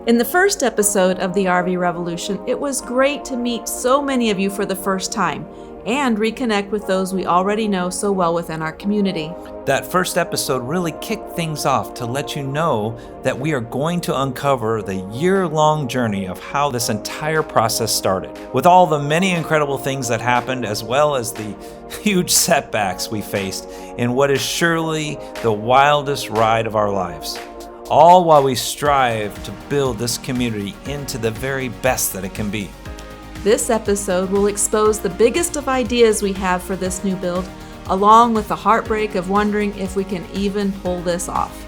In the first episode of the RV Revolution, it was great to meet so many of you for the first time and reconnect with those we already know so well within our community. That first episode really kicked things off to let you know that we are going to uncover the year-long journey of how this entire process started, with all the many incredible things that happened, as well as the huge setbacks we faced in what is surely the wildest ride of our lives. All while we strive to build this community into the very best that it can be. This episode will expose the biggest of ideas we have for this new build, along with the heartbreak of wondering if we can even pull this off.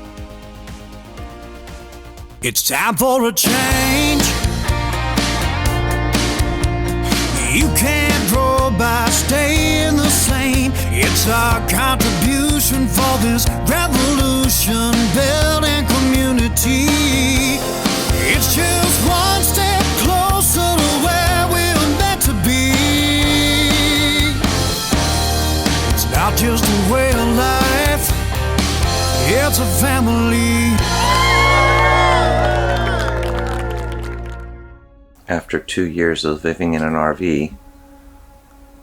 It's time for a change. You can't grow by staying the same. It's our contribution for this revolution, building community. It's just one step closer to where we're meant to be. It's not just a way of life, it's a family. After 2 years of living in an RV,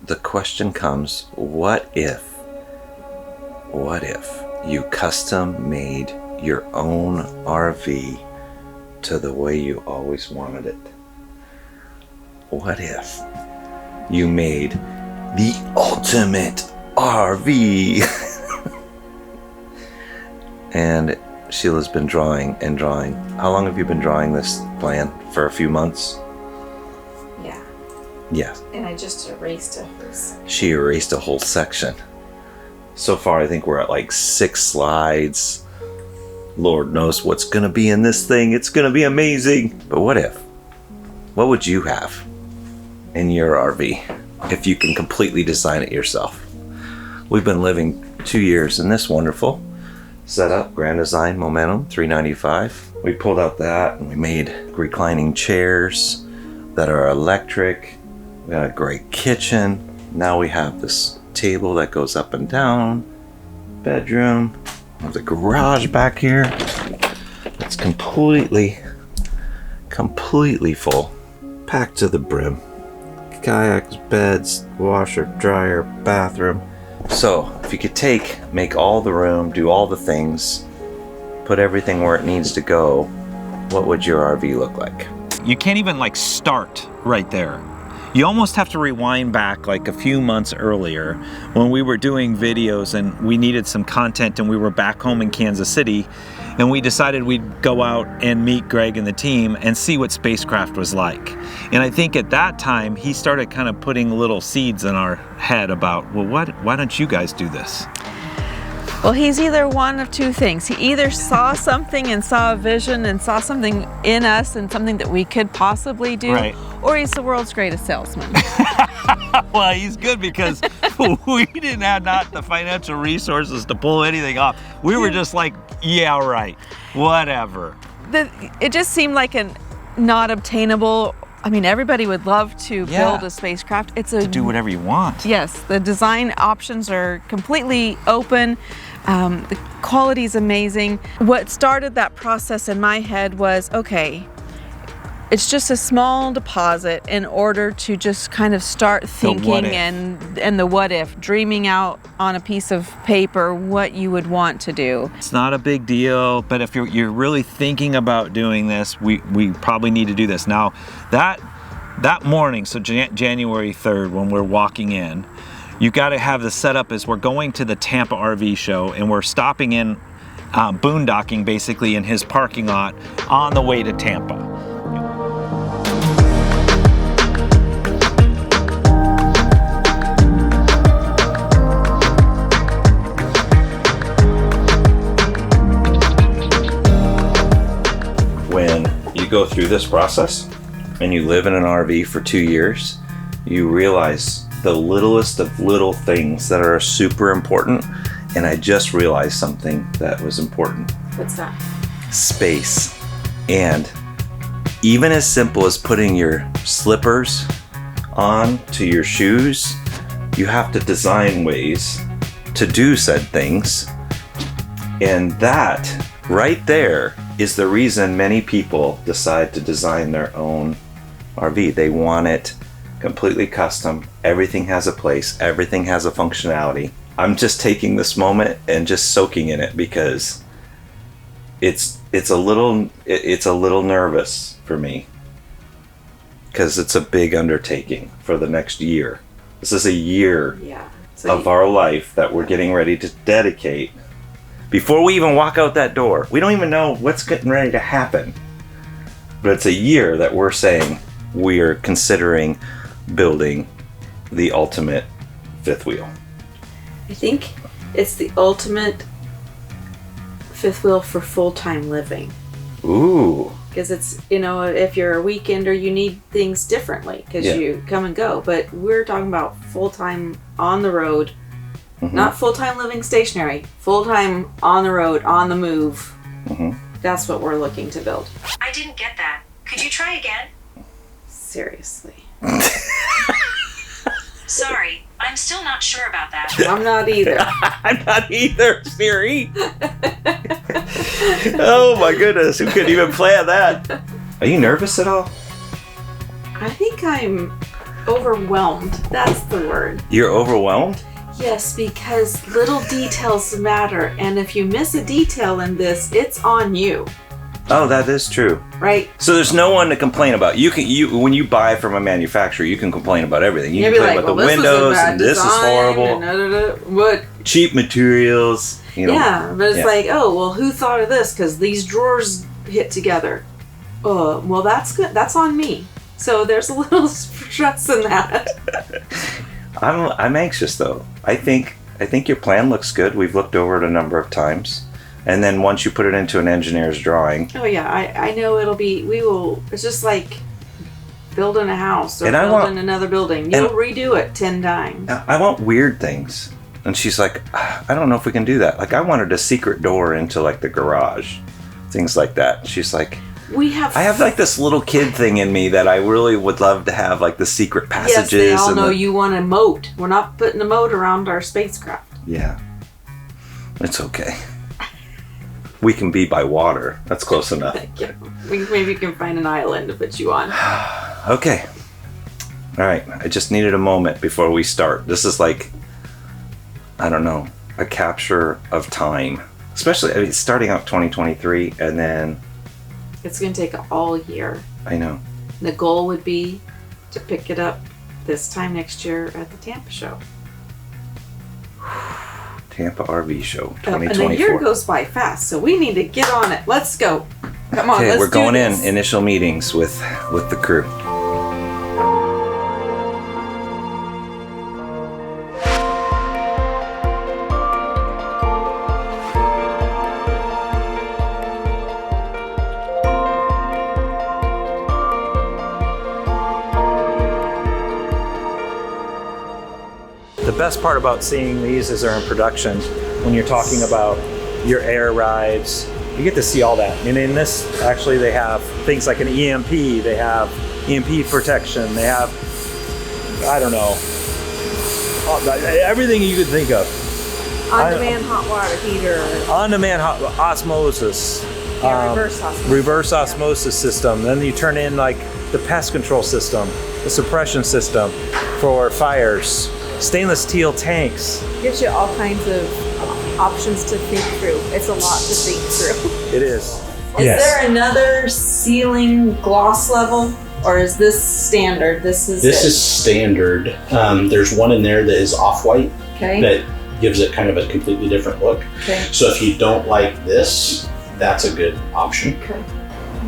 the question comes, what if you custom made your own RV to the way you always wanted it? What if you made the ultimate RV? And Sheila's been drawing and drawing. How long have you been drawing this plan? For a few months? Yeah. Yes. And I just erased a whole. She erased a whole section. So far, I think we're at like 6 slides. Lord knows what's going to be in this thing. It's going to be amazing. But what if? What would you have in your RV if you can completely design it yourself? We've been living 2 years in this wonderful setup, Grand Design Momentum 395. We pulled out that and we made reclining chairs that are electric. We got a great kitchen. Now we have this table that goes up and down. Bedroom. We have the garage back here. It's completely full. Packed to the brim. Kayaks, beds, washer, dryer, bathroom. So if you could make all the room, do all the things, put everything where it needs to go, what would your RV look like? You can't even start right there. You almost have to rewind back like a few months earlier when we were doing videos and we needed some content and we were back home in Kansas City, and we decided we'd go out and meet Greg and the team and see what spacecraft was like. And I think at that time he started kind of putting little seeds in our head about, well, why don't you guys do this? Well, he's either one of two things. He either saw something and saw a vision and saw something in us and something that we could possibly do, right, or he's the world's greatest salesman. Well, he's good because we didn't have not the financial resources to pull anything off. We were just like, yeah, right, whatever. It just seemed like a not obtainable. I mean, everybody would love to build a spacecraft. To do whatever you want. Yes, the design options are completely open. The quality is amazing. What started that process in my head was, okay, it's just a small deposit in order to just kind of start thinking and the what if, dreaming out on a piece of paper what you would want to do. It's not a big deal, but if you're really thinking about doing this, we probably need to do this. Now, that morning, so January 3rd, when we're walking in, you got to have the setup as we're going to the Tampa RV show and we're stopping in boondocking basically in his parking lot on the way to Tampa. When you go through this process and you live in an RV for 2 years, you realize the littlest of little things that are super important. And I just realized something that was important. What's that? Space. And even as simple as putting your slippers on to your shoes, you have to design ways to do said things. And that right there is the reason many people decide to design their own RV. They want it completely custom. Everything has a place. Everything has a functionality. I'm just taking this moment and just soaking in it because it's a little nervous for me because it's a big undertaking for the next year. This is a year of our life that we're getting ready to dedicate. Before we even walk out that door, we don't even know what's getting ready to happen. But it's a year that we're saying we are considering building the ultimate fifth wheel. I think it's the ultimate fifth wheel for full-time living. Ooh. Because it's, you know, if you're a weekender, you need things differently because you come and go. But we're talking about full-time on the road, not full-time living stationary, full-time on the road, on the move. That's what we're looking to build. I didn't get that. Could you try again? Seriously. Sorry, I'm still not sure about that. I'm not either. I'm not either, Siri. Oh my goodness, who could even plan that? Are you nervous at all? I think I'm overwhelmed. That's the word. You're overwhelmed? Yes, because little details matter, and if you miss a detail in this, it's on you. Oh, that is true. Right? So there's no one to complain about. You when you buy from a manufacturer, you can complain about everything. You can complain about the windows and this is horrible. What? Cheap materials. You know. Yeah, but it's like, oh, well, who thought of this? Because these drawers hit together. Oh, well, that's good. That's on me. So there's a little stress in that. I'm anxious though. I think your plan looks good. We've looked over it a number of times. And then once you put it into an engineer's drawing. Oh yeah, I know it's just like building a house or building another building. You'll redo it 10 times. I want weird things. And she's like, I don't know if we can do that. Like I wanted a secret door into like the garage. Things like that. She's like, I have like this little kid thing in me that I really would love to have like the secret passages. Yes, they all know you want a moat. We're not putting a moat around our spacecraft. Yeah. It's okay. We can be by water. That's close enough. Yeah. Maybe you can find an island to put you on. Okay. All right. I just needed a moment before we start. This is like, I don't know, a capture of time. Especially starting out 2023 and then... It's going to take all year. I know. The goal would be to pick it up this time next year at the Tampa show. Tampa RV show 2024. And the year goes by fast, so we need to get on it. Let's go. Come on, okay, let's we're going do this. in initial meetings with the crew. The best part about seeing these as they're in production, when you're talking about your air rides, you get to see all that. And in this, actually, they have things like an EMP, they have EMP protection, they have, I don't know, everything you could think of. On-demand hot water heater. On-demand hot osmosis. Reverse osmosis system. Then you turn in like the pest control system, the suppression system for fires. Stainless steel tanks. Gives you all kinds of options to think through. It's a lot to think through. It is. Is there another ceiling gloss level, or is this standard? This is standard. There's one in there that is off-white. Okay. That gives it kind of a completely different look. Okay. So if you don't like this, that's a good option. Okay.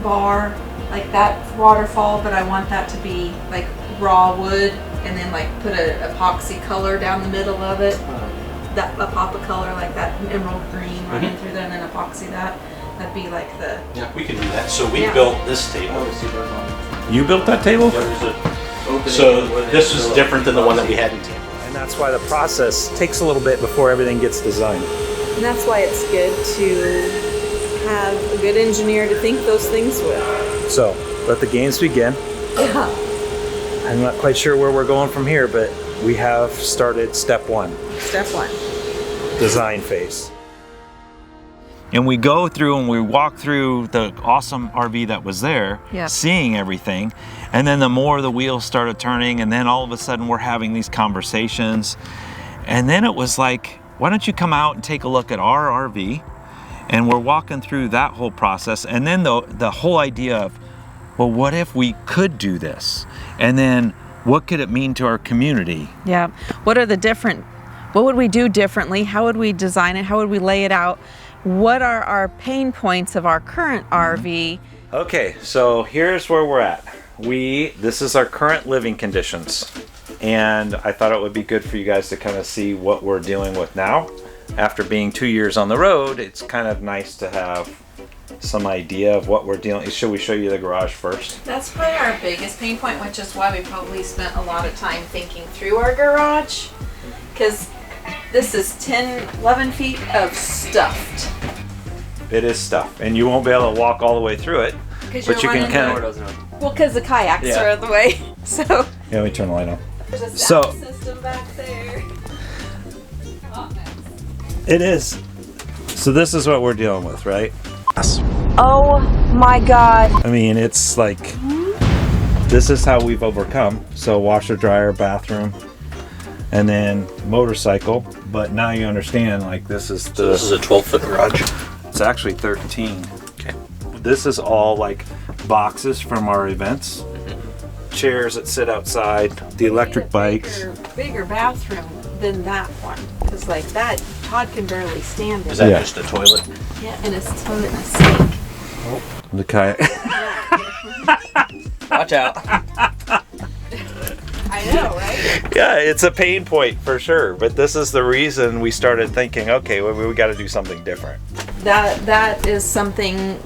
Bar, like that waterfall, but I want that to be like raw wood. And then like put a epoxy color down the middle of it, a pop of color like that emerald green running through there, and then epoxy that. That'd be like the... Yeah, we can do that. So we built this table. You built that table? So this is different than the one that we had in Tampa. And that's why the process takes a little bit before everything gets designed. And that's why it's good to have a good engineer to think those things with. So, let the games begin. Yeah. I'm not quite sure where we're going from here, but we have started step one. Step one. Design phase. And we go through and we walk through the awesome RV that was there, Yeah. seeing everything. And then the more the wheels started turning, and then all of a sudden we're having these conversations. And then it was like, why don't you come out and take a look at our RV? And we're walking through that whole process. And then the whole idea of, well, what if we could do this? And then what could it mean to our community? Yeah. What would we do differently? How would we design it? How would we lay it out? What are our pain points of our current RV? Okay, so here's where we're at. This is our current living conditions. And I thought it would be good for you guys to kind of see what we're dealing with now. After being 2 years on the road, it's kind of nice to have some idea of what we're dealing. Should we show you the garage first? That's probably our biggest pain point, which is why we probably spent a lot of time thinking through our garage. Because this is 10, 11 feet of stuffed. It is stuff, and you won't be able to walk all the way through it. But you can kind of. Well, because the kayaks Yeah. are out of the way. So Yeah, let me turn the light on. there's a So- sound system back there. It is. So this is what we're dealing with, right? Oh my God. I mean, it's like, this is how we've overcome. So washer, dryer, bathroom, and then motorcycle. But now you understand, like, this is the... This is a 12-foot garage. It's actually 13. Okay. This is all like boxes from our events. Chairs that sit outside, the electric bikes. Bigger bathroom than that one. Because like that, Todd can barely stand it. Is that Yeah. just a toilet? Yeah, and it's toilet and a sink. The kayak. Watch out. I know, right? Yeah, it's a pain point for sure. But this is the reason we started thinking, okay, well, we got to do something different. That is something,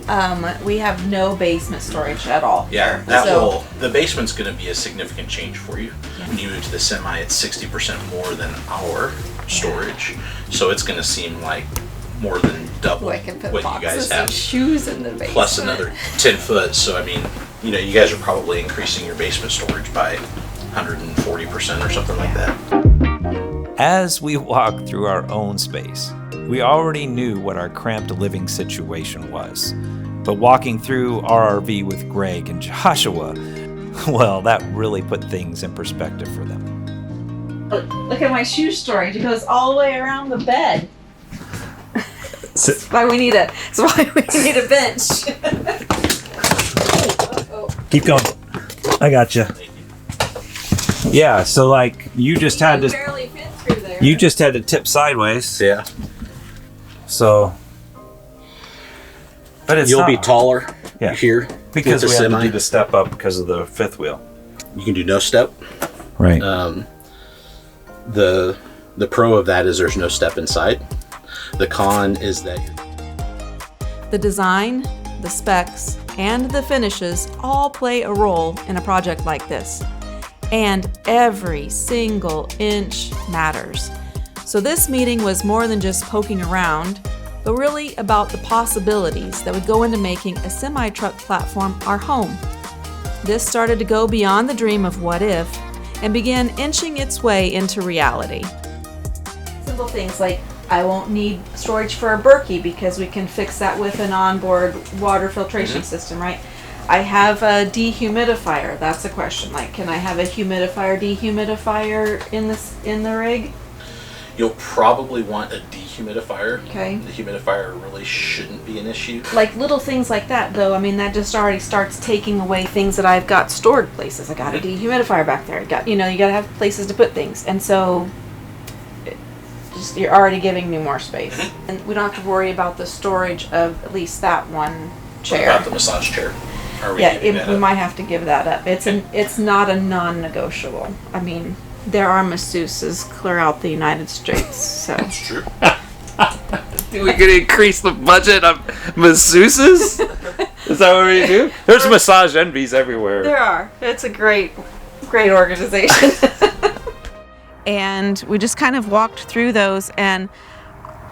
we have no basement storage at all. Yeah, So- the basement's going to be a significant change for you. When you move to the semi, it's 60% more than our storage. So it's going to seem like more than double I can put what you boxes guys have. of shoes in the basement. Plus another 10 foot. So, I mean, you guys are probably increasing your basement storage by 140% or something like that. As we walked through our own space, we already knew what our cramped living situation was. But walking through our RV with Greg and Joshua, well, that really put things in perspective for them. Look at my shoe storage. It goes all the way around the bed. That's why we need a bench. Keep going. I got you. Yeah, so like you just had to barely fit through there. you just had to tip sideways. Yeah. So but it's You'll be not- taller Yeah. here because with we the had to semi. do the step up because of the fifth wheel. You can do no step. Right. The pro of that is there's no step inside. The con is that The design, the specs, and the finishes all play a role in a project like this. And every single inch matters. So this meeting was more than just poking around, but really about the possibilities that would go into making a semi-truck platform our home. This started to go beyond the dream of what if and began inching its way into reality. Simple things like, I won't need storage for a 𝗏𝗀𝗃 because we can fix that with an onboard water filtration system, right? I have a dehumidifier. That's a question. Like, can I have a humidifier, dehumidifier in the rig? you'll probably want a dehumidifier. Okay. The humidifier really shouldn't be an issue. Like little things like that, though. I mean, that just already starts taking away things that I've got stored places. I got a dehumidifier back there. You got to have places to put things, and so you're already giving me more space, and we don't have to worry about the storage of at least that one chair. What about the massage chair? Are we Yeah, giving that we up? might have to give that up. It's not a non-negotiable. I mean, there are masseuses clear out the United States, so. It's true. We could increase the budget of masseuses? Is that what we do? There's massage envies everywhere. There are. It's a great organization. And we just kind of walked through those, and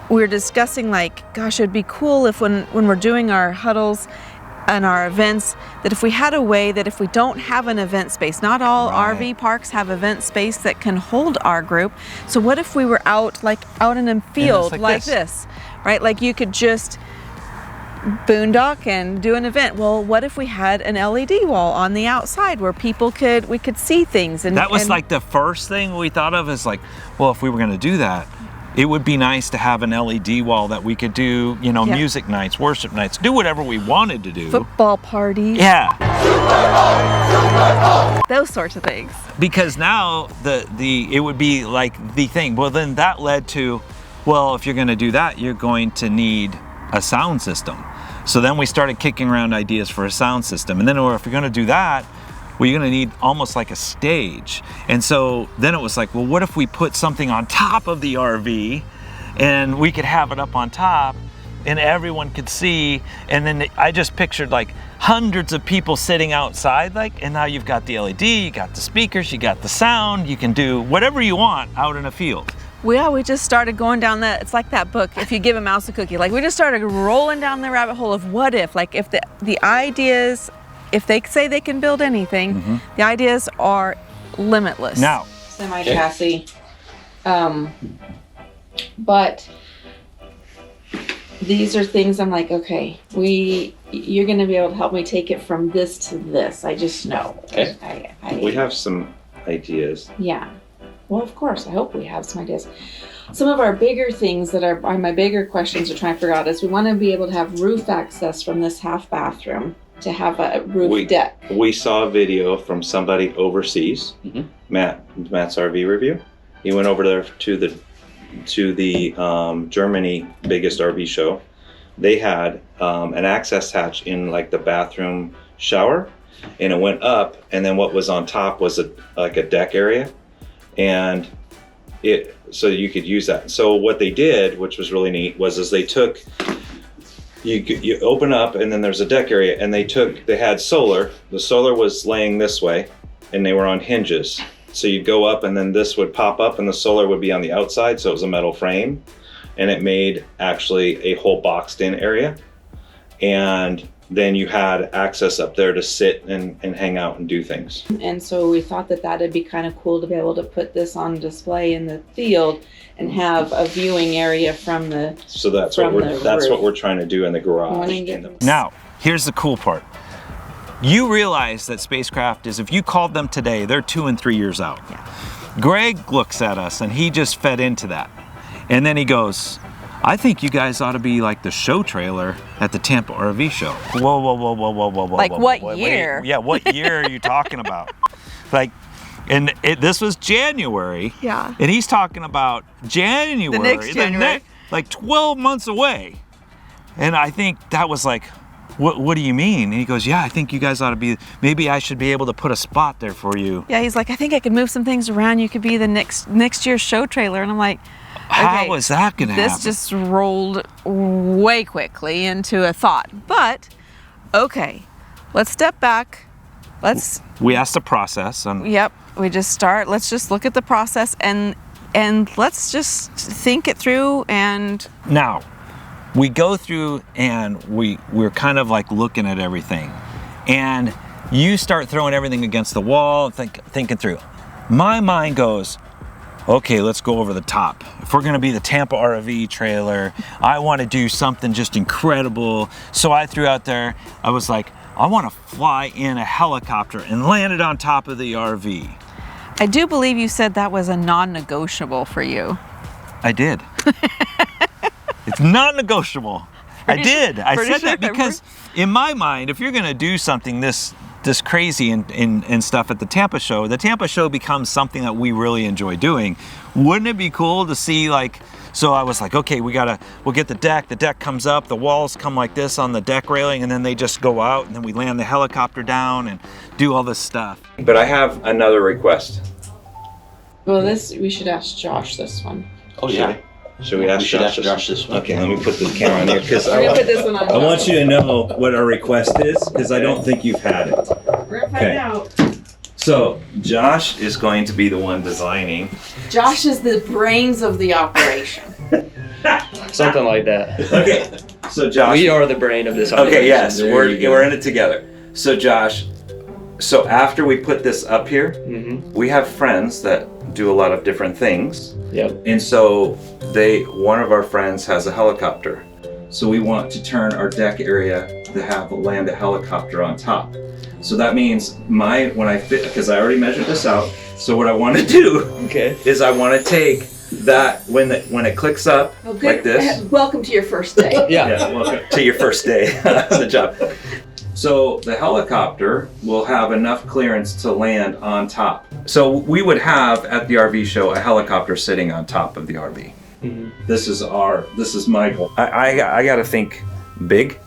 we were discussing like, gosh, it'd be cool if when we're doing our huddles and our events, that if we had a way that if we don't have an event space, not all RV parks have event space that can hold our group. So what if we were out in a field like like this, right? Like you could just boondock and do an event. Well, what if we had an LED wall on the outside where we could see things? And that was like the first thing we thought of, is like, well, if we were going to do that, it would be nice to have an LED wall that we could do, you know, music nights, worship nights, do whatever we wanted to do. Football parties. Yeah. Those sorts of things. Because now it would be like the thing. Well, then that led to, well, if you're going to do that, you're going to need a sound system. So then we started kicking around ideas for a sound system. And then, or if you're going to do that, well, you're going to need almost like a stage. And so then it was like, well, what if we put something on top of the RV and we could have it up on top and everyone could see? And then I just pictured like hundreds of people sitting outside, like, and now you've got the LED, you got the speakers, you got the sound, you can do whatever you want out in a field. Well, we just started going down that, it's like that book, If You Give a Mouse a Cookie. Like, we just started rolling down the rabbit hole of what if, like, if the ideas, if they say they can build anything, the ideas are limitless. Now, Semi-chassis. But these are things I'm like, okay, you're going to be able to help me take it from this to this. I just know. Okay. We have some ideas. Yeah. Well, of course, I hope we have some ideas. Some of our bigger things that are my bigger questions to try and figure out is we want to be able to have roof access from this half bathroom to have a roof deck. We saw a video from somebody overseas, Matt's RV review. He went over there to the Germany biggest RV show. They had an access hatch in like the bathroom shower, and it went up, and then what was on top was like a deck area. And so you could use that. So what they did, which was really neat, was they took, you open up and then there's a deck area, and they had solar. The solar was laying this way and they were on hinges. So you'd go up and then this would pop up and the solar would be on the outside. So it was a metal frame, and it made actually a whole boxed in area. And then you had access up there to sit and hang out and do things. And so we thought that that'd be kind of cool to be able to put this on display in the field and have a viewing area from the So that's what we're trying to do in the garage. Now, here's the cool part. You realize that spacecraft is, if you called them today, they're 2 and 3 years out. Yeah. Greg looks at us and he just fed into that. And then he goes, I think you guys ought to be like the show trailer at the Tampa RV show. Whoa. Like what year? Yeah, what year are you talking about? Like, and this was January. Yeah. And he's talking about January. The next January. Like 12 months away. And I think that was like, what do you mean? And he goes, yeah, I think you guys ought to be, maybe I should be able to put a spot there for you. Yeah, he's like, I think I could move some things around. You could be the next year's show trailer. And I'm like, how is that going to happen? This just rolled way quickly into a thought. But, okay, let's step back. We asked the process. Yep, let's just look at the process and let's just think it through. And now, we go through and we're kind of like looking at everything. And you start throwing everything against the wall, thinking through. My mind goes, okay, let's go over the top. If we're gonna be the Tampa RV trailer, I wanna do something just incredible. So I threw out there, I was like, I wanna fly in a helicopter and land it on top of the RV. I do believe you said that was a non-negotiable for you. I did. It's non-negotiable. I did. I said that because in my mind, if you're gonna do something this crazy and stuff at the Tampa show becomes something that we really enjoy doing. Wouldn't it be cool to see, like, so I was like, okay, we'll get the deck comes up, the walls come like this on the deck railing, and then they just go out, and then we land the helicopter down and do all this stuff. But I have another request. Well, we should ask Josh this one. Oh yeah. Should we ask Josh this one? Okay, let me put the camera on here because We're gonna put this one on. I want you to know what our request is, because I don't think you've had it. We're gonna find out. So Josh is going to be the one designing. Josh is the brains of the operation. Something like that. Okay, so Josh. We are the brain of this operation. Okay, yes, we're in it together. So Josh, so after we put this up here, we have friends that do a lot of different things. Yep. And so one of our friends has a helicopter. So we want to turn our deck area to have land a helicopter on top. So that means when I fit, because I already measured this out. So what I want to do is I want to take that when it clicks up like this. Welcome to your first day. Yeah, welcome to your first day on the job. So the helicopter will have enough clearance to land on top. So we would have at the RV show a helicopter sitting on top of the RV. Mm-hmm. This is my goal. I got to think big,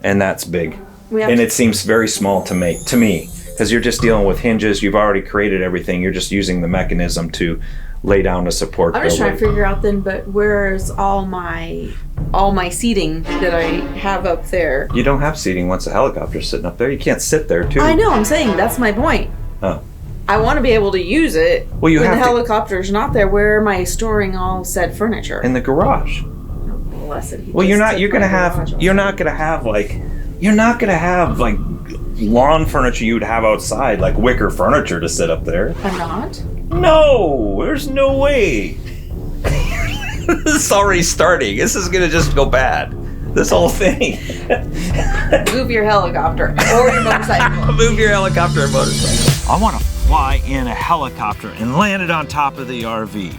and that's big. And it seems very small to me, because you're just dealing with hinges. You've already created everything. You're just using the mechanism to lay down a support. I'm just trying to figure out then, but where's all my seating that I have up there? You don't have seating once a helicopter's sitting up there. You can't sit there too. I know, I'm saying that's my point. Oh. I want to be able to use it when the helicopter's not there. Where am I storing all said furniture? In the garage. Well, you're not going to have like lawn furniture you'd have outside, like wicker furniture to sit up there. I'm not? No, there's no way. This is already starting. This is gonna just go bad. This whole thing. Move your helicopter or your motorcycle. Move your helicopter or motorcycle. I want to fly in a helicopter and land it on top of the RV.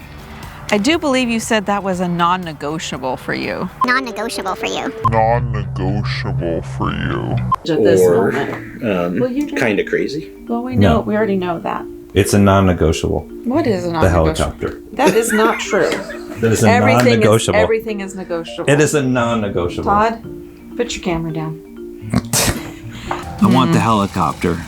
I do believe you said that was a non-negotiable for you. Non-negotiable for you. Non-negotiable for you. At this moment. Kind of crazy. Well, we know. We already know that. It's a non-negotiable. What is a non-negotiable? The helicopter. That is not true. That is a non-negotiable. Everything is negotiable. It is a non-negotiable. Todd, put your camera down. I want the helicopter.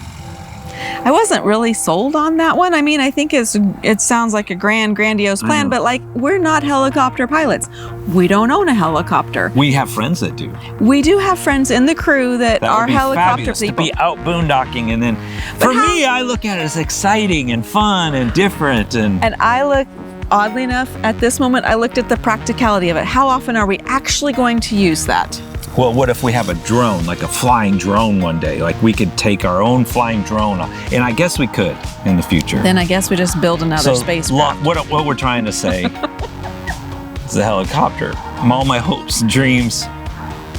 I wasn't really sold on that one. I mean, I think it sounds like a grandiose plan, but like, we're not helicopter pilots. We don't own a helicopter. We have friends that do. We do have friends in the crew that are helicopter people. To be out boondocking, and then for me, I look at it as exciting and fun and different. And I look, oddly enough, at this moment, I looked at the practicality of it. How often are we actually going to use that? Well, what if we have a drone, like a flying drone one day? Like we could take our own flying drone, and I guess we could in the future. Then I guess we just build another spacecraft. What we're trying to say is a helicopter. All my hopes and dreams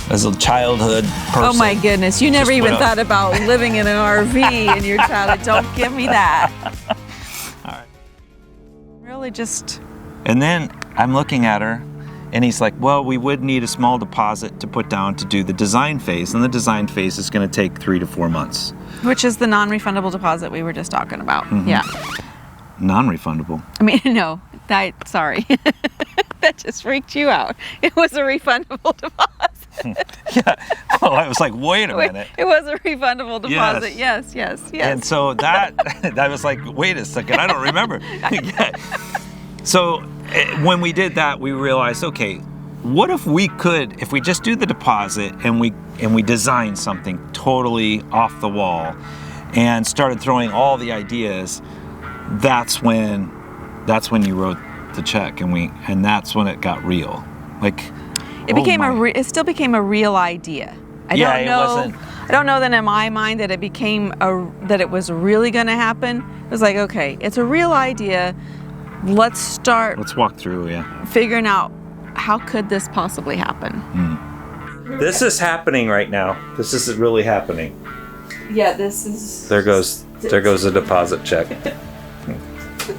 as a childhood person. Oh my goodness, you never even thought about living in an RV in your childhood. Don't give me that. All right. Really just... And then I'm looking at her, and he's like, well, we would need a small deposit to put down to do the design phase. And the design phase is going to take 3 to 4 months. Which is the non-refundable deposit we were just talking about. Mm-hmm. Yeah. Non-refundable? I mean, no. Sorry. That just freaked you out. It was a refundable deposit. Yeah. Well, I was like, wait a minute. It was a refundable deposit. Yes. And so that was like, wait a second, I don't remember. Yeah. So when we did that, we realized, okay, what if we just do the deposit and we design something totally off the wall and started throwing all the ideas. That's when you wrote the check, and that's when it got real. Like it still became a real idea. I don't know that in my mind that that it was really going to happen. It was like, okay, it's a real idea. Let's walk through, figuring out how could this possibly happen. This is happening right now. This is really happening. Yeah, this is... There goes the deposit check.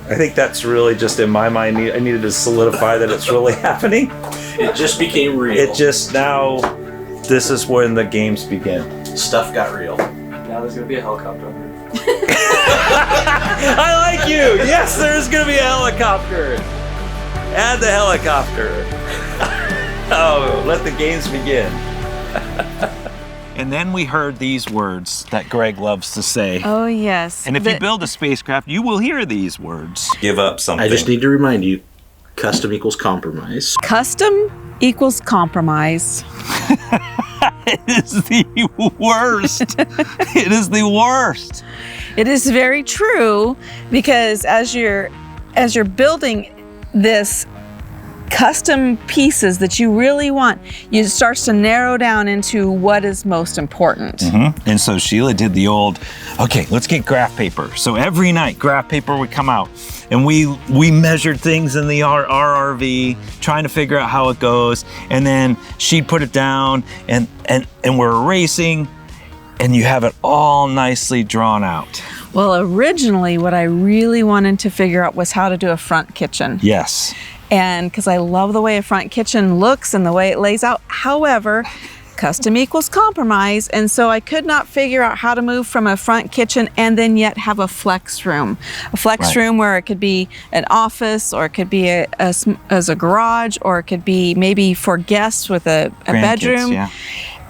I think that's really just in my mind. I needed to solidify that it's really happening. It just became real. This is when the games begin. Stuff got real. Now there's gonna be a helicopter on here. I like you. Yes, there's gonna be a helicopter. Add the helicopter. Oh, let the games begin. And then we heard these words that Greg loves to say. Oh, yes. And if you build a spacecraft, you will hear these words. Give up something. I just need to remind you, custom equals compromise. Custom equals compromise. It is the worst. It is the worst. It is very true, because as you're building this custom pieces that you really want, it starts to narrow down into what is most important. And so Sheila did the old, okay, let's get graph paper. So every night graph paper would come out and we measured things in the RRV, trying to figure out how it goes. And then she'd put it down and we're erasing and you have it all nicely drawn out. Well, originally what I really wanted to figure out was how to do a front kitchen. Yes. And because I love the way a front kitchen looks and the way it lays out. However, custom equals compromise. And so I could not figure out how to move from a front kitchen and then yet have a flex room. A flex room where it could be an office, or it could be as a garage, or it could be maybe for guests with a bedroom. Yeah.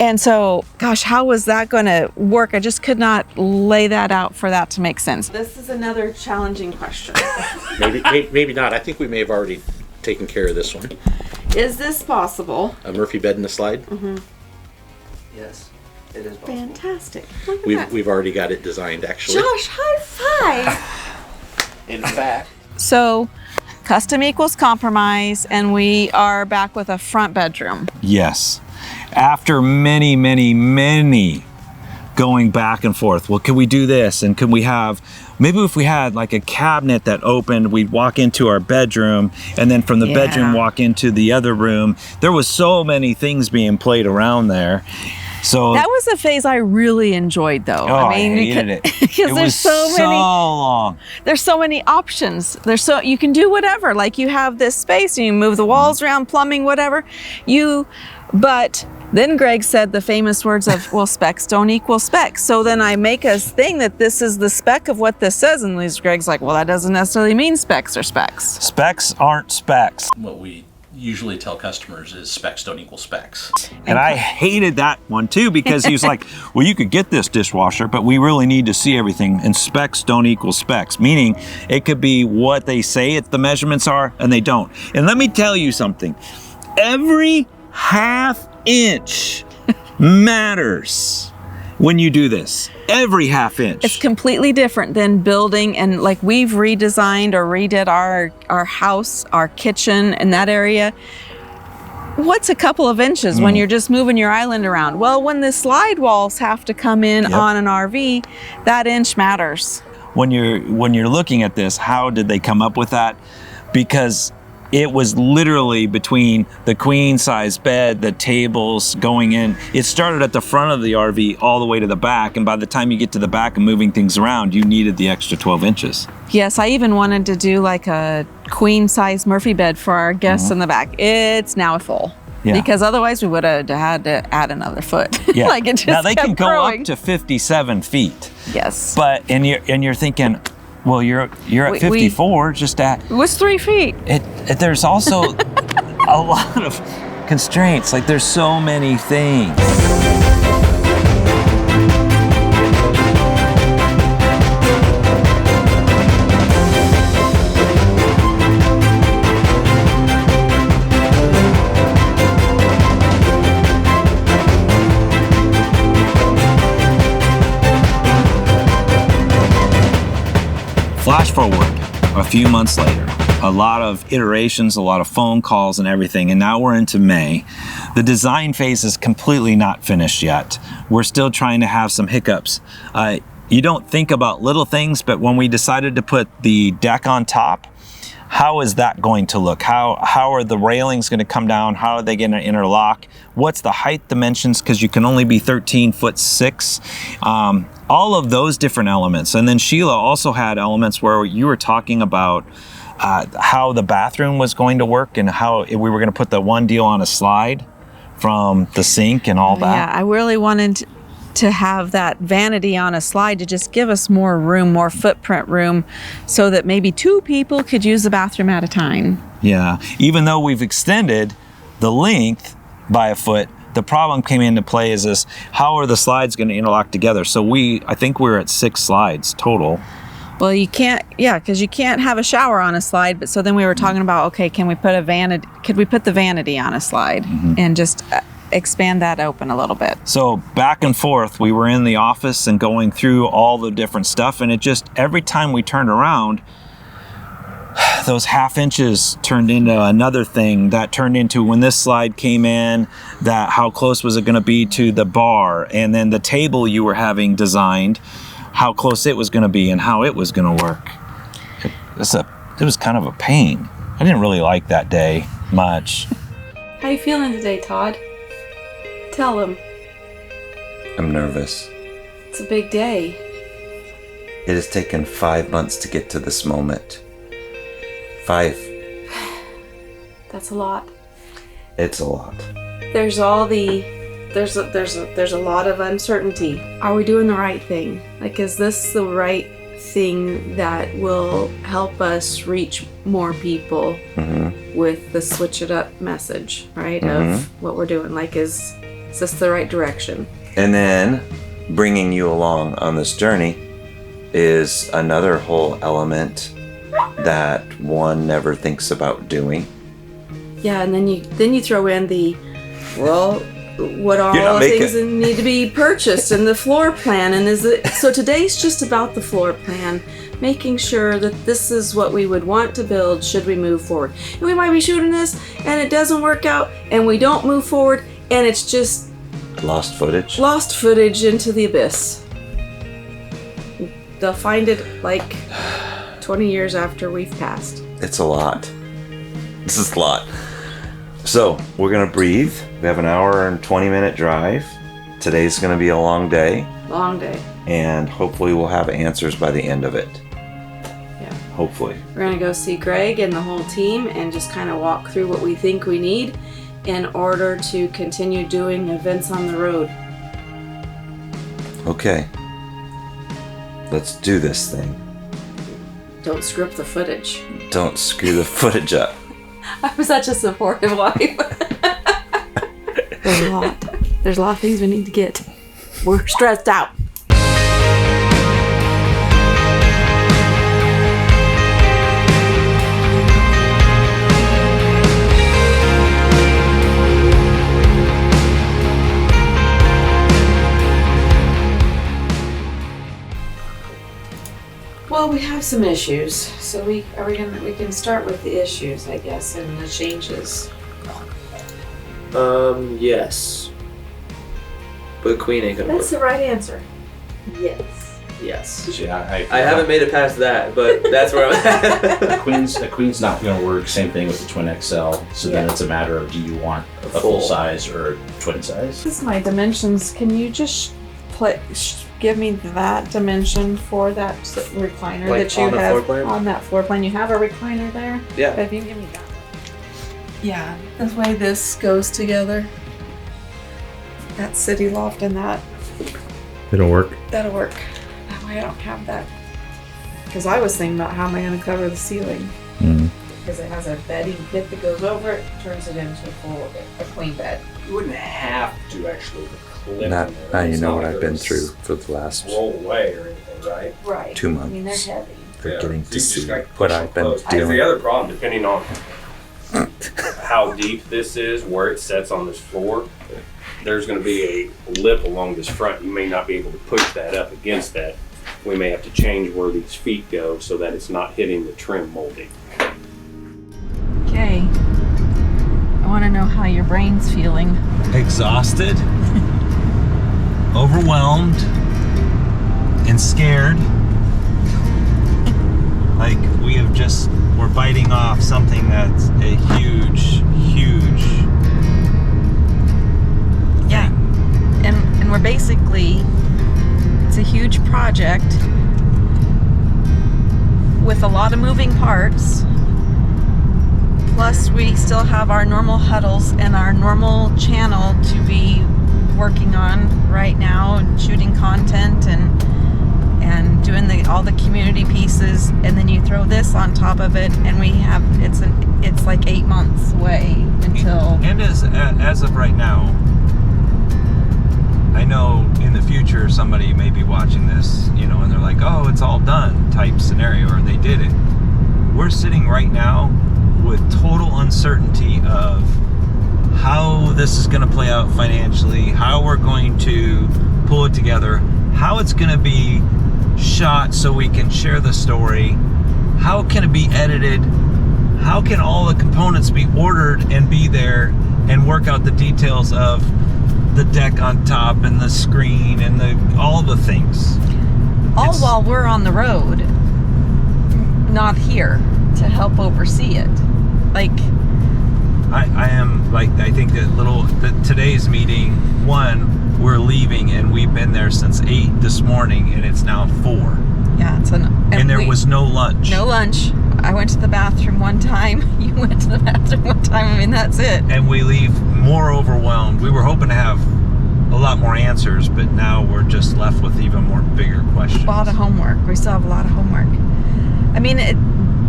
And so, gosh, how was that going to work? I just could not lay that out for that to make sense. This is another challenging question. Maybe not. I think we may have already taken care of this one. Is this possible? A Murphy bed in the slide? Yes, it is possible. Fantastic. Look at that. We've already got it designed, actually. Josh, high five. In fact, So, custom equals compromise, and we are back with a front bedroom. Yes. After many, many, many going back and forth, well, can we do this? And can we have, maybe if we had like a cabinet that opened, we'd walk into our bedroom and then from the bedroom walk into the other room. There was so many things being played around there. So That was a phase I really enjoyed, though. Oh, I hated it. Because there's so many long. There's so many options. You can do whatever. Like, you have this space and you move the walls around, plumbing, whatever. But then Greg said the famous words of, well, specs don't equal specs. So then I make a thing that this is the spec of what this says, and Greg's like, well, that doesn't necessarily mean specs are specs. Specs aren't specs. What we usually tell customers is specs don't equal specs. And I hated that one too, because he was like, well, you could get this dishwasher, but we really need to see everything. And specs don't equal specs, meaning it could be what they say the measurements are, and they don't. And let me tell you something. Every half inch matters when you do this. Every half inch. It's completely different than building, and like, we've redesigned or redid our house, our kitchen in that area. What's a couple of inches when you're just moving your island around? Well, when the slide walls have to come in on an RV, that inch matters. When you're looking at this, how did they come up with that? Because it was literally between the queen size bed, the tables going in. It started at the front of the RV all the way to the back. And by the time you get to the back and moving things around, you needed the extra 12 inches. Yes, I even wanted to do like a queen size Murphy bed for our guests in the back. It's now full. Yeah. Because otherwise we would have had to add another foot. Yeah. Like, it just now they kept can go growing. up to 57 feet. Yes. But and you're thinking, well, you're at 54, just at. It was 3 feet. There's also a lot of constraints. Like, there's so many things. Flash forward a few months later, a lot of iterations, a lot of phone calls and everything, and now we're into May. The design phase is completely not finished yet. We're still trying to have some hiccups. You don't think about little things, but when we decided to put the deck on top, how is that going to look? How are the railings going to come down? How are they going to interlock? What's the height dimensions? Because you can only be 13'6". All of those different elements. And then Sheila also had elements where you were talking about how the bathroom was going to work and how we were going to put the one deal on a slide from the sink and all that. Yeah, I really wanted to have that vanity on a slide to just give us more room, more footprint room, so that maybe 2 people could use the bathroom at a time. Yeah, even though we've extended the length by a foot, the problem came into play is this: how are the slides going to interlock together? So I think we're at 6 slides total. Well, you can't, because you can't have a shower on a slide. But so then we were talking about, okay, can we put could we put the vanity on a slide and just expand that open a little bit? So back and forth, we were in the office and going through all the different stuff, and it just, every time we turned around, those half inches turned into another thing that turned into, when this slide came in, that how close was it going to be to the bar, and then the table you were having designed, how close it was going to be and how it was going to work. It was kind of a pain. I didn't really like that day much. How you feeling today, Todd? Tell him. I'm nervous. It's a big day. It has taken 5 months to get to this moment. 5. That's a lot. It's a lot. There's all the there's a lot of uncertainty. Are we doing the right thing? Like, is this the right thing that will help us reach more people with the switch it up message, right? Of what we're doing. Like, is this the right direction? And then bringing you along on this journey is another whole element that one never thinks about doing. Yeah, and then you throw in the, well, what are all the things that need to be purchased and the floor plan, and so today's just about the floor plan, making sure that this is what we would want to build should we move forward. And we might be shooting this and it doesn't work out and we don't move forward and it's just lost footage into the abyss. They'll find it like 20 years after we've passed. It's a lot. This is a lot. So we're gonna breathe. We have an hour and 20-minute drive. Today's gonna be a long day. Long day. And hopefully we'll have answers by the end of it. Yeah. Hopefully. We're gonna go see Greg and the whole team and just kind of walk through what we think we need in order to continue doing events on the road. Okay. Let's do this thing. Don't screw up the footage. Don't screw the footage up. I'm such a supportive wife. There's a lot of things we need to get. We're stressed out. Well, we have some issues, so we can start with the issues, I guess, and the changes. Yes. But Queen ain't gonna That's work. the right answer. Yes. Yes. Yeah, I haven't made it past that, but that's where I'm at. The Queen's not going to work. Same thing with the Twin XL. So then it's a matter of, do you want a full size or twin size? This is my dimensions. Can you just give me that dimension for that recliner Like that you on the have floor plan? on that floor plan? You have a recliner there? Yeah. If you can give me that one. Yeah, the way this goes together. That city loft and that. It'll work. That'll work. That way I don't have that. Because I was thinking about how am I going to cover the ceiling. Because it has a bedding kit that goes over it, turns it into a queen bed. You wouldn't have to actually clip Now in there. you It's know not what like I've been it's through for the last roll away or anything, right? Right. 2 months. I mean, they're heavy. for Yeah. getting So to you just see gotta what push I've it been close. dealing The other problem, depending on how deep this is, where it sets on this floor, there's going to be a lip along this front. You may not be able to push that up against that. We may have to change where these feet go so that it's not hitting the trim molding. Okay. I want to know how your brain's feeling. Exhausted, overwhelmed, and scared. Like we're biting off something that's a huge Yeah. And we're basically, it's a huge project with a lot of moving parts. Plus we still have our normal huddles and our normal channel to be working on right now and shooting content and doing all the community pieces, and then you throw this on top of it and we have it's like 8 months away until. And as of right now, I know in the future somebody may be watching this, and they're like, oh, it's all done type scenario, or they did it. We're sitting right now with total uncertainty of how this is going to play out financially, how we're going to pull it together, how it's going to be shot so we can share the story, how can it be edited, how can all the components be ordered and be there and work out the details of the deck on top and the screen and all the things? All while we're on the road, not here to help oversee it. Like, I am like, I think that today's meeting, we're leaving and we've been there since 8 this morning and it's now 4. yeah, And there was no lunch. no lunch. I went to the bathroom one time. You went to the bathroom one time. I mean, that's it. And we leave more overwhelmed. We were hoping to have a lot more answers, but now we're just left with even more bigger questions. A lot of homework. We still have a lot of homework. I mean,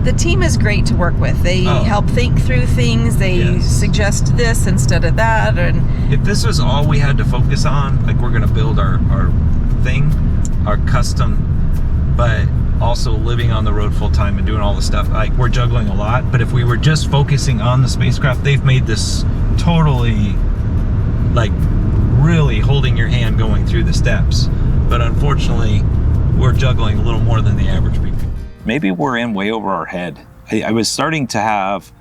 the team is great to work with. They help think through things. They suggest this instead of that. And if this was all we had to focus on, like we're going to build our thing, our custom, but also living on the road full time and doing all the stuff, like we're juggling a lot. But if we were just focusing on the spacecraft, they've made this totally, like, really holding your hand going through the steps. But unfortunately, we're juggling a little more than the average people. Maybe we're in way over our head. I was starting to have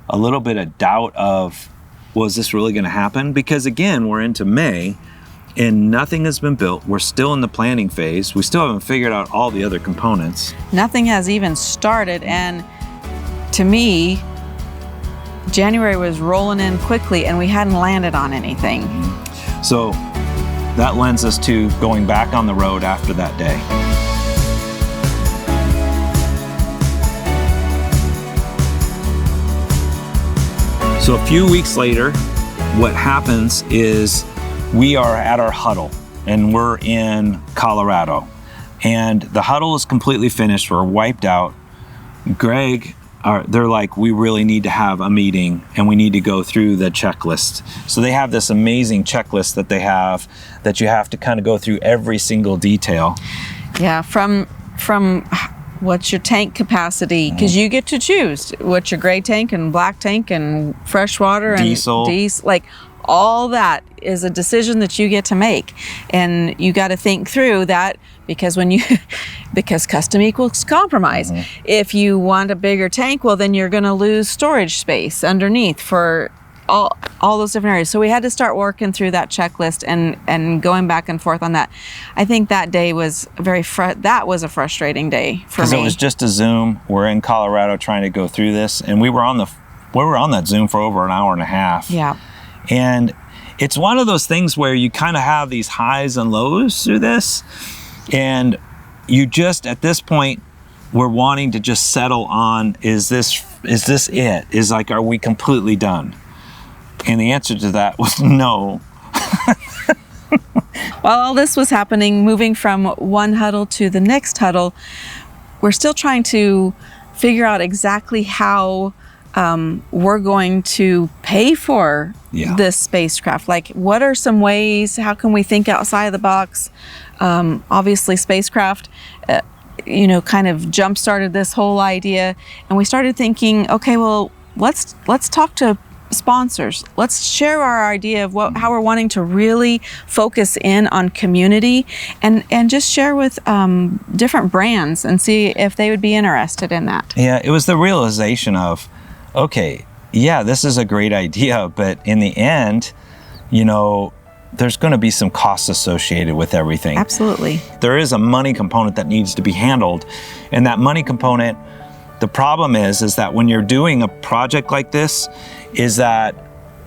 a little bit of doubt of, was this really going to happen? Because again, we're into May and nothing has been built. We're still in the planning phase. We still haven't figured out all the other components. nothing has even started. And to me, January was rolling in quickly and we hadn't landed on anything. So that lends us to going back on the road after that day. So a few weeks later, what happens is we are at our huddle and we're in Colorado. And the huddle is completely finished. We're wiped out. Greg, they're like, we really need to have a meeting and we need to go through the checklist. So they have this amazing checklist that they have that you have to kind of go through every single detail. Yeah, from what's your tank capacity, because you get to choose what's your gray tank and black tank and freshwater and diesel, like all that is a decision that you get to make, and you got to think through that, because because custom equals compromise. If you want a bigger tank, well, then you're going to lose storage space underneath for all those different areas. So we had to start working through that checklist and going back and forth on that. I think that day was that was a frustrating day for me. Because it was just a Zoom. We're in Colorado trying to go through this, and we were on that Zoom for over an hour and a half. Yeah. And it's one of those things where you kind of have these highs and lows through this, and you just, at this point, we're wanting to just settle on, is this it? Is like, are we completely done? And the answer to that was no. While all this was happening, moving from one huddle to the next huddle, we're still trying to figure out exactly how we're going to pay for this spacecraft. Like, what are some ways, how can we think outside of the box? Obviously spacecraft, kind of jump-started this whole idea, and we started thinking, okay, well, let's talk to sponsors. Let's share our idea of how we're wanting to really focus in on community, and just share with different brands and see if they would be interested in that. Yeah, it was the realization of, okay, yeah, this is a great idea, but in the end, there's going to be some costs associated with everything. Absolutely. There is a money component that needs to be handled, and that money component, the problem is that when you're doing a project like this, is that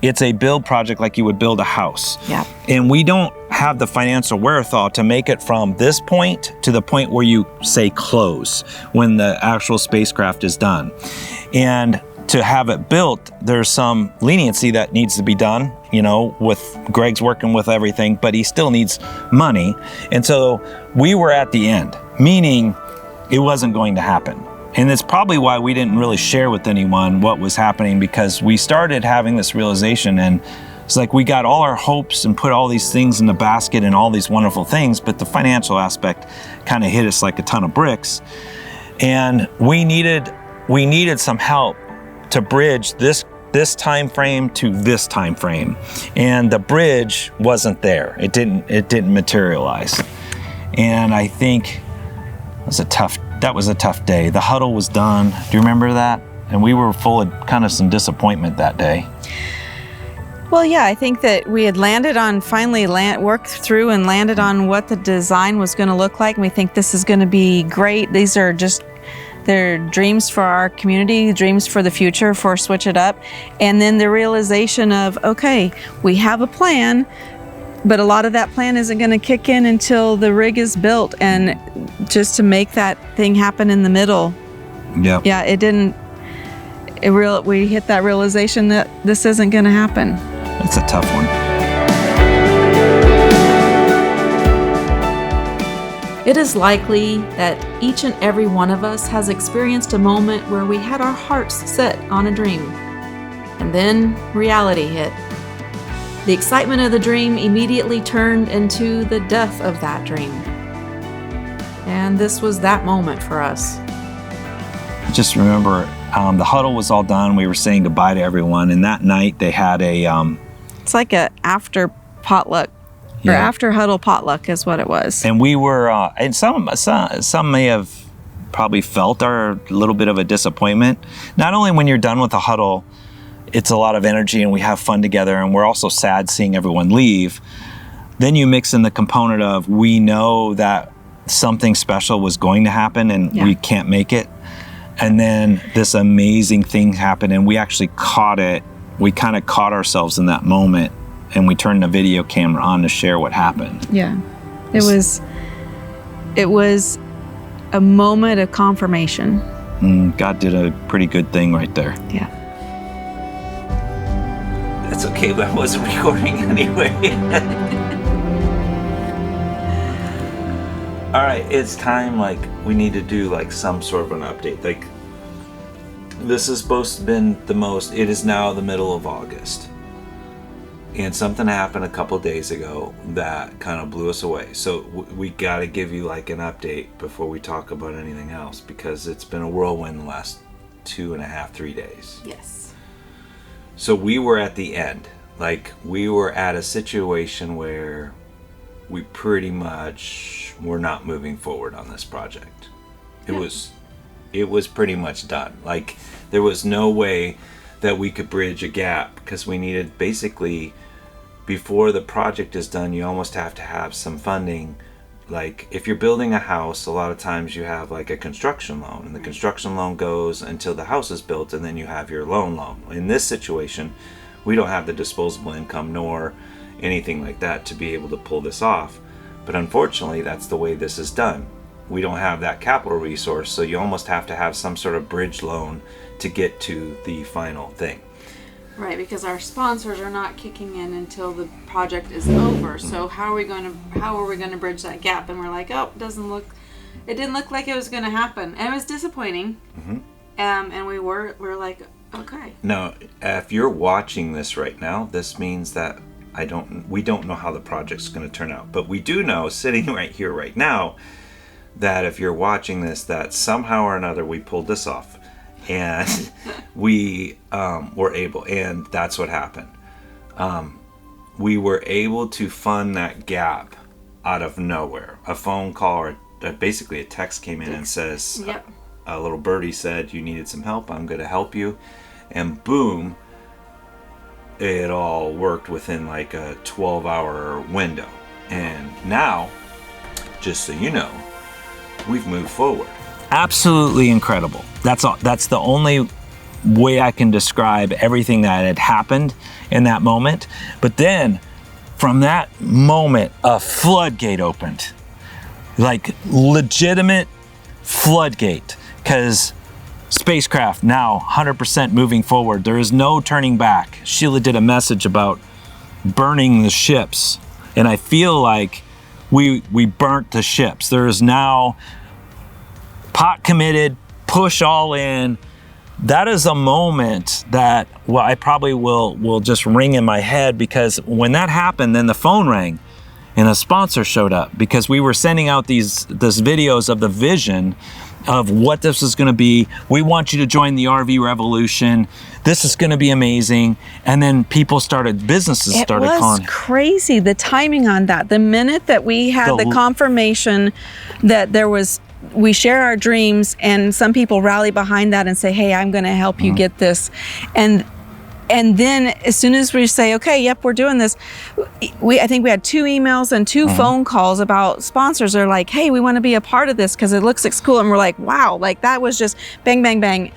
it's a build project like you would build a house. Yeah. And we don't have the financial wherewithal to make it from this point to the point where you say close, when the actual spacecraft is done. And to have it built, there's some leniency that needs to be done, with Greg's working with everything, but he still needs money. And so we were at the end, meaning it wasn't going to happen. And it's probably why we didn't really share with anyone what was happening, because we started having this realization, and it's like we got all our hopes and put all these things in the basket and all these wonderful things, but the financial aspect kind of hit us like a ton of bricks. And we needed some help to bridge this time frame to this time frame. And the bridge wasn't there. It didn't materialize. And I think that was a tough day. The huddle was done. Do you remember that? And we were full of kind of some disappointment that day. Well, yeah, I think that we had worked through and landed on what the design was going to look like. And we think this is going to be great. These are they're dreams for our community, dreams for the future for Switch It Up. And then the realization of, okay, we have a plan, but a lot of that plan isn't going to kick in until the rig is built. And just to make that thing happen in the middle, yeah, it didn't. We hit that realization that this isn't going to happen. It's a tough one. It is likely that each and every one of us has experienced a moment where we had our hearts set on a dream, and then reality hit. The excitement of the dream immediately turned into the death of that dream. And this was that moment for us. I just remember the huddle was all done. We were saying goodbye to everyone, and that night they had a... it's like a after potluck. Or after huddle potluck is what it was. And we were, and some may have probably felt our little bit of a disappointment. Not only when you're done with the huddle, it's a lot of energy and we have fun together, and we're also sad seeing everyone leave. Then you mix in the component of, we know that something special was going to happen and we can't make it. And then this amazing thing happened, and we actually caught it. We kind of caught ourselves in that moment. And we turned the video camera on to share what happened. Yeah, it was a moment of confirmation. God did a pretty good thing right there. Yeah. That's okay, but I wasn't recording anyway. All right, it's time. Like, we need to do like some sort of an update. Like, this is supposed to have been it is now the middle of August. And something happened a couple days ago that kind of blew us away. So we got to give you like an update before we talk about anything else, because it's been a whirlwind the last 2.5, 3 days. Yes. So we were at the end. Like, we were at a situation where we pretty much were not moving forward on this project. It was pretty much done. Like, there was no way that we could bridge a gap, because we needed basically, before the project is done, you almost have to have some funding. Like, if you're building a house, a lot of times you have like a construction loan, and the construction loan goes until the house is built, and then you have your loan. In this situation, we don't have the disposable income nor anything like that to be able to pull this off. But unfortunately, that's the way this is done. We don't have that capital resource, so you almost have to have some sort of bridge loan to get to the final thing. Right, because our sponsors are not kicking in until the project is over. So how are we going to bridge that gap? And we're like, oh, it didn't look like it was going to happen, and it was disappointing. Mm-hmm. And we're like, okay. Now, if you're watching this right now, this means that we don't know how the project's going to turn out, but we do know, sitting right here right now, that if you're watching this, that somehow or another we pulled this off. And we were able, and that's what happened. We were able to fund that gap out of nowhere. A phone call, or basically a text came in and says, a little birdie said, you needed some help, I'm going to help you. And boom, it all worked within like a 12-hour window. And now, just so you know, we've moved forward. Absolutely incredible. That's the only way I can describe everything that had happened in that moment. But then, from that moment, a floodgate opened. Like, legitimate floodgate. Because spacecraft now 100% moving forward. There is no turning back. Sheila did a message about burning the ships. And I feel like we burnt the ships. There is now pot committed, push all in. That is a moment that, well, I probably will just ring in my head, because when that happened, then the phone rang and a sponsor showed up, because we were sending out these videos of the vision of what this is going to be. We want you to join the RV revolution. This is going to be amazing. And then businesses started calling. It was crazy, the timing on that. The minute that we had the confirmation that there was we share our dreams, and some people rally behind that and say, hey, I'm going to help you get this. And then as soon as we say, okay, yep, we're doing this, I think we had 2 emails and 2 phone calls about sponsors. They're like, hey, we want to be a part of this because it looks like cool. And we're like, wow, like that was just bang, bang, bang.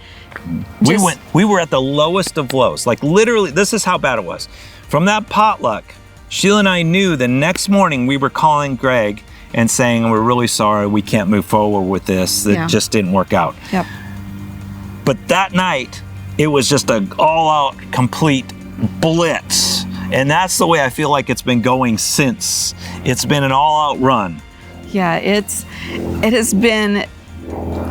We were at the lowest of lows. Like literally, this is how bad it was. From that potluck, Sheila and I knew the next morning we were calling Greg and saying, we're really sorry, we can't move forward with this. It just didn't work out. Yep. But that night, it was just an all-out, complete blitz. And that's the way I feel like it's been going since. It's been an all-out run. Yeah, it has been,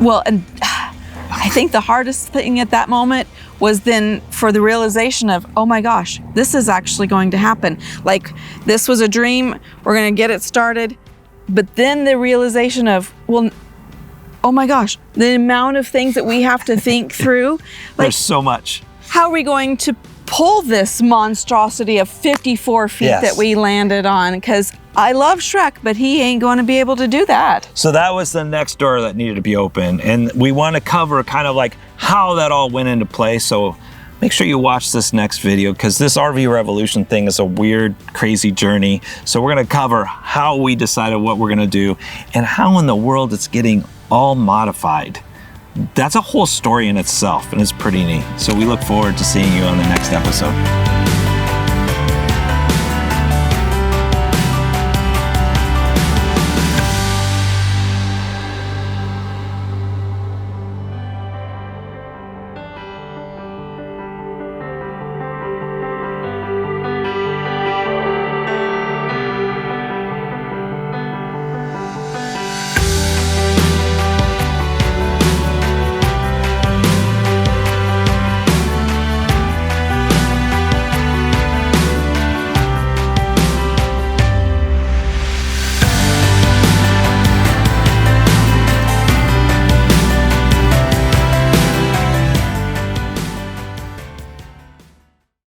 well, and I think the hardest thing at that moment was then for the realization of, oh my gosh, this is actually going to happen. Like, this was a dream, we're gonna get it started. But then the realization of, well, oh my gosh, the amount of things that we have to think through. Like, there's so much. How are we going to pull this monstrosity of 54 feet that we landed on? Because I love Shrek, but he ain't going to be able to do that. So that was the next door that needed to be open. And we want to cover kind of like how that all went into play. So make sure you watch this next video, because this RV Revolution thing is a weird, crazy journey. So we're going to cover how we decided what we're going to do and how in the world it's getting all modified. That's a whole story in itself, and it's pretty neat. So we look forward to seeing you on the next episode.